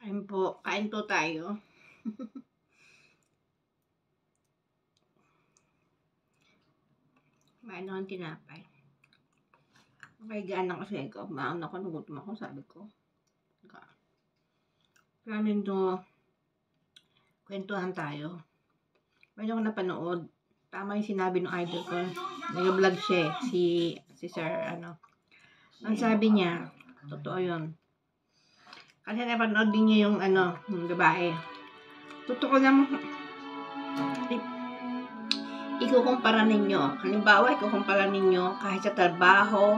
Kain po tayo. Kain ako ng tinapay. Nakaigaan lang kasi ako. Mauna ako, nagutom ako, sabi ko. Kaya nito, kwentuhan tayo. May ako napanood. Tama yung sinabi ng idol ko. Nag-vlog siya si Sir, Ang sabi niya, totoo yun. Kasi napanood din niya yung, yung babae. Totoo naman, ikukumpara ninyo. Halimbawa, ikukumpara ninyo kahit sa trabaho,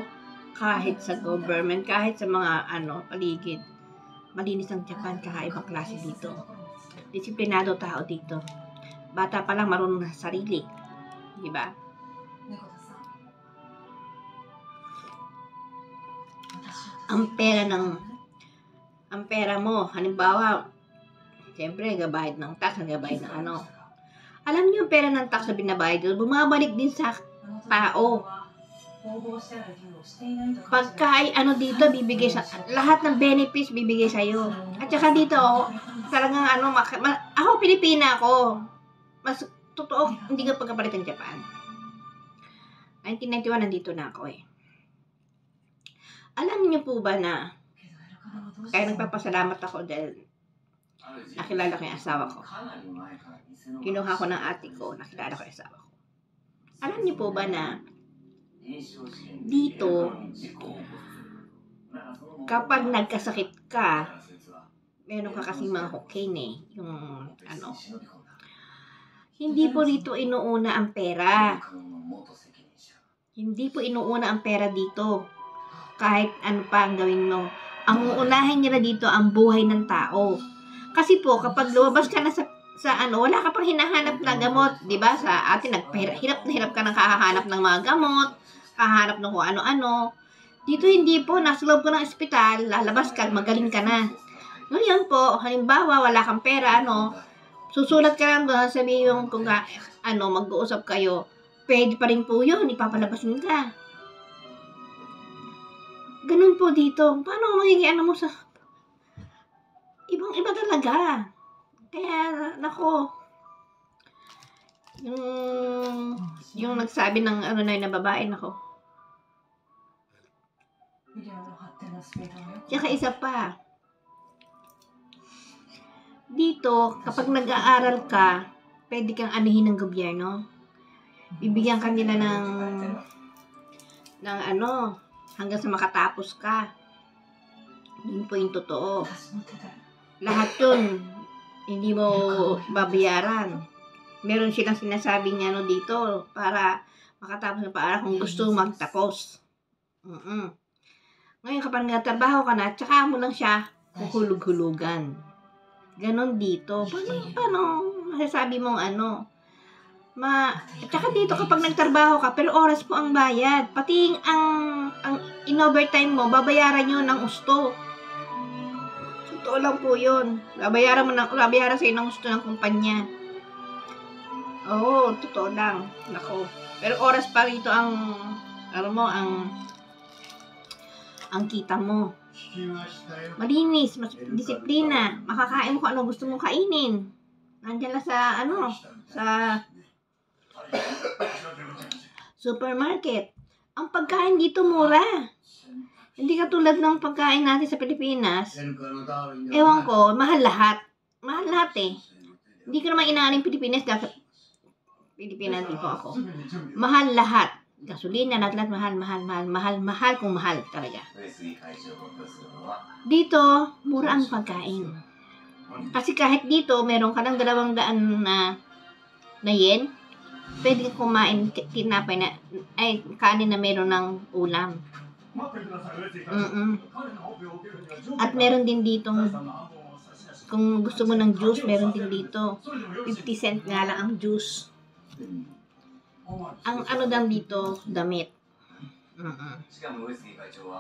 kahit sa government, kahit sa mga, paligid. Malinis ang Japan, kakaibang klase dito. Disiplinado tao dito. Bata pa lang marunong sa sarili. Diba? Ang pera mo, halimbawa, siyempre, nagabayad ng tax, nagabayad ng ano. Alam niyo yung pera ng tax na binabayad, bumabalik din sa tao. Pagka ay dito, bibigay sa, lahat ng benefits bibigay sa'yo. At saka dito, talagang ako, Pilipina ako. Mas totoo, hindi ka pagkapalit ng Japan. 1991, nandito na ako eh. Alam niyo po ba na, kaya nagpapasalamat ako dahil nakilala ko yung asawa ko. Kinuha ko ng ate ko, nakilala ko yung asawa ko. Alam niyo po ba na dito, kapag nagkasakit ka, meron ka kasing mga cocaine eh, yung hindi po dito inuuna ang pera. Hindi po inuuna ang pera dito. Kahit ano pa ang gawin mo. Ang uunahin nila dito ang buhay ng tao. Kasi po, kapag lumabas ka na sa wala ka pang hinahanap na gamot, 'di ba? Sa atin hirap na hirap ka nang kahahanap ng mga gamot, kahanap ng kung ano-ano. Dito hindi po, nasa loob ko ng ospital, lalabas ka, magaling ka na. Ngayon po, halimbawa wala kang pera, susulat ka lang doon, sabihin kung mag-uusap kayo, pwede pa rin po 'yun, ipapalabasin ka. Ganun po dito. Paano magiging mo sa ibang-iba talaga. Kaya, nako, yung nagsabi ng na babae, nako. Tsaka isa pa, dito, kapag nag-aaral ka, pwede kang anuhin ng gobyerno. Bibigyan ka nila ng hanggang sa makatapos ka. Yun po yung totoo. Lahat yun, hindi mo babayaran. Meron silang sinasabi niya dito para makatapos ng paaral kung gusto magtapos. Ngayon, kapag nagtatrabaho ka na, tsaka mo lang siya huhulog-hulugan. Ganon dito. Paano masasabi mong tsaka dito kapag nagtrabaho ka, pero oras po ang bayad. Pati ang in-overtime mo, babayaran nyo ng gusto. Totoo lang po yun. Babayaran sa'yo ng gusto ng kumpanya. Oo, totoo lang. Nako. Pero oras pa rito ang kita mo. Malinis, mas disiplina. Makakain mo kung ano gusto mong kainin. Nandiyan lang sa supermarket. Ang pagkain dito mura. Hindi katulad ng pagkain natin sa Pilipinas. Ewan ko, mahal lahat. Mahal lahat eh. Hindi ko naman inaaning Pilipinas dahil Pilipinas din po ako. Mahal lahat. Gasolina, lahat mahal kung mahal talaga. Dito, mura ang pagkain. Kasi kahit dito, meron ka ng 200 na yen, pwede kumain tinapay kanin na meron ng ulam. At meron din dito, kung gusto mo ng juice, meron din dito. 50 cent nga lang ang juice. Ang lang dito, damit.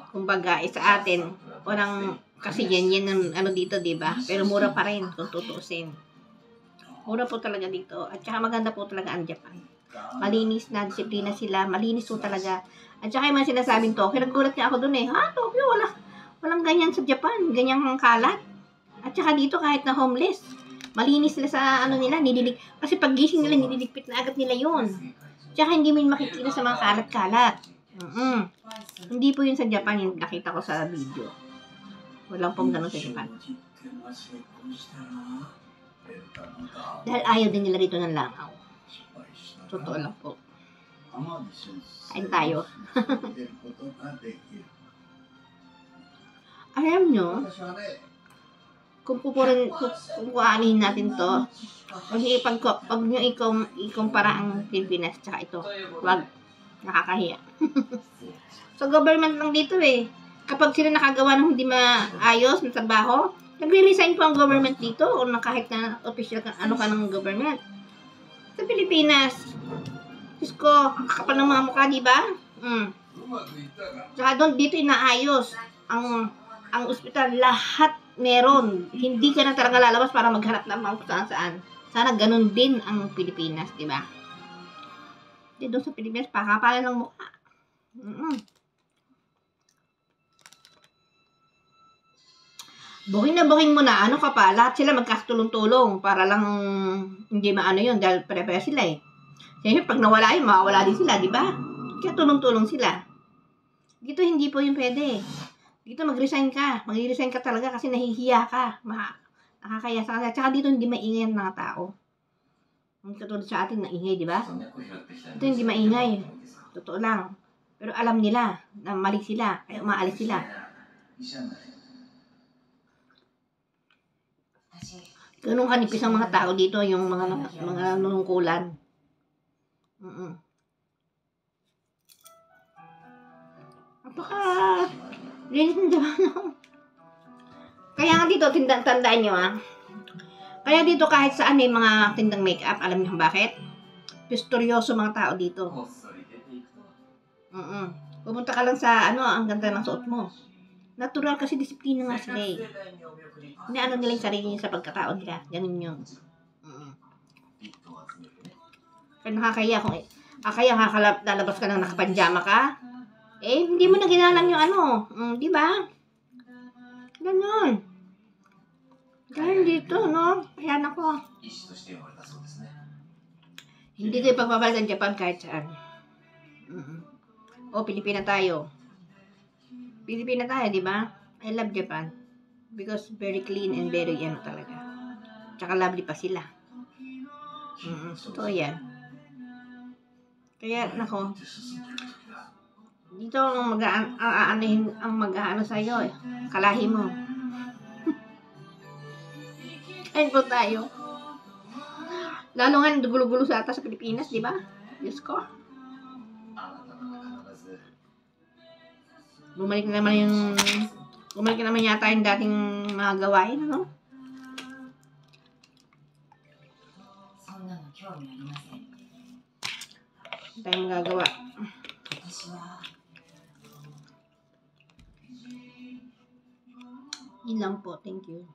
Kumbaga, sa atin, walang, kasi yan ang dito, diba? Pero mura pa rin, kung tutuusin. Mura po talaga dito. At saka maganda po talaga ang Japan. Malinis na, disiplina sila. Malinis po talaga. At saka yung mga sinasabing Tokyo, naggulat nga ako dun eh. Tokyo, walang ganyan sa Japan. Ganyang kalat. At saka dito kahit na homeless, malinis sila sa ano nila, nililig. Kasi pag gising nila, nililigpit na agad nila yun. Tsaka hindi mo yun makikita sa mga kalat-kalat. Hindi po yun sa Japan, yung nakita ko sa video. Walang pong ganun sa Japan. Dahil ayaw din nila rito ng langaw. Totoo lang po. Kain tayo. Alam nyo, kung kukuhanin natin to, pag nyo ikumpara ang Pilipinas tsaka ito, wag, nakakahiya. So, government lang dito eh. Kapag sila nakagawa ng hindi maayos ng trabaho, nagre-resign po ang government dito o kahit na official ka, ano ka ng government. Sa Pilipinas, Diyos ko, kakapal ng mga mukha, di ba? Tsaka doon, dito inaayos. Ang ospital, lahat meron. Hindi ka na talaga lalabas para maghanap ng mga saan-saan. Sana ganun din ang Pilipinas, di ba? Di doon sa Pilipinas, pakapalan ng mukha. Buking mo na, ano ka pa, lahat sila magkakatulong-tulong para lang hindi maano yun, dahil pare-pare sila eh. Siyempre, pag nawala yun, mawawala din sila, di ba? Kaya tulong-tulong sila. Dito, hindi po yung pwede. Dito, mag-resign ka. Mag-resign ka talaga kasi nahihiya ka. Nakakaya sa kanila. Tsaka dito, hindi maingay ang mga tao. Ang katulad sa atin, naingay, di ba? Dito, hindi maingay. Totoo lang. Pero alam nila na mali sila. Kaya umaalis sila. Ganun kanipis ang mga tao dito, yung mga nanungkulan. Linis ng Japan. Kaya nga dito, tandaan nyo Kaya dito kahit saan may mga tindang make-up, alam niyo bakit? Pistoryoso mga tao dito. Pumunta ka lang sa ang ganda ng suot mo. Natural kasi disiplina nga sila eh. Inaano nila yung sarili niya sa pagkatao nila. Ganun yun. Kaya nakakaya kung kaya lalabas ka nang nakapanjama ka. Eh, hindi mo na ginalang yung di ba? Ganun. Dahil dito, no? Ayan ako. Hindi kayo pagbabalik ng Japan kahit saan. Pilipina tayo. Pilipina tayo, di ba? I love Japan. Because very clean and very talaga. Tsaka lovely pa sila. Totoo yan. Kaya, nako. Dito ang mag-aano sa'yo eh. Kalahi mo. Kain po tayo. Lalo nga gulo-gulo sa ata sa Pilipinas, di ba? Diyos ko. Bumalik na naman yata yung dating mga gawain, ano? Hindi tayong magagawa. Yun lang po. Thank you.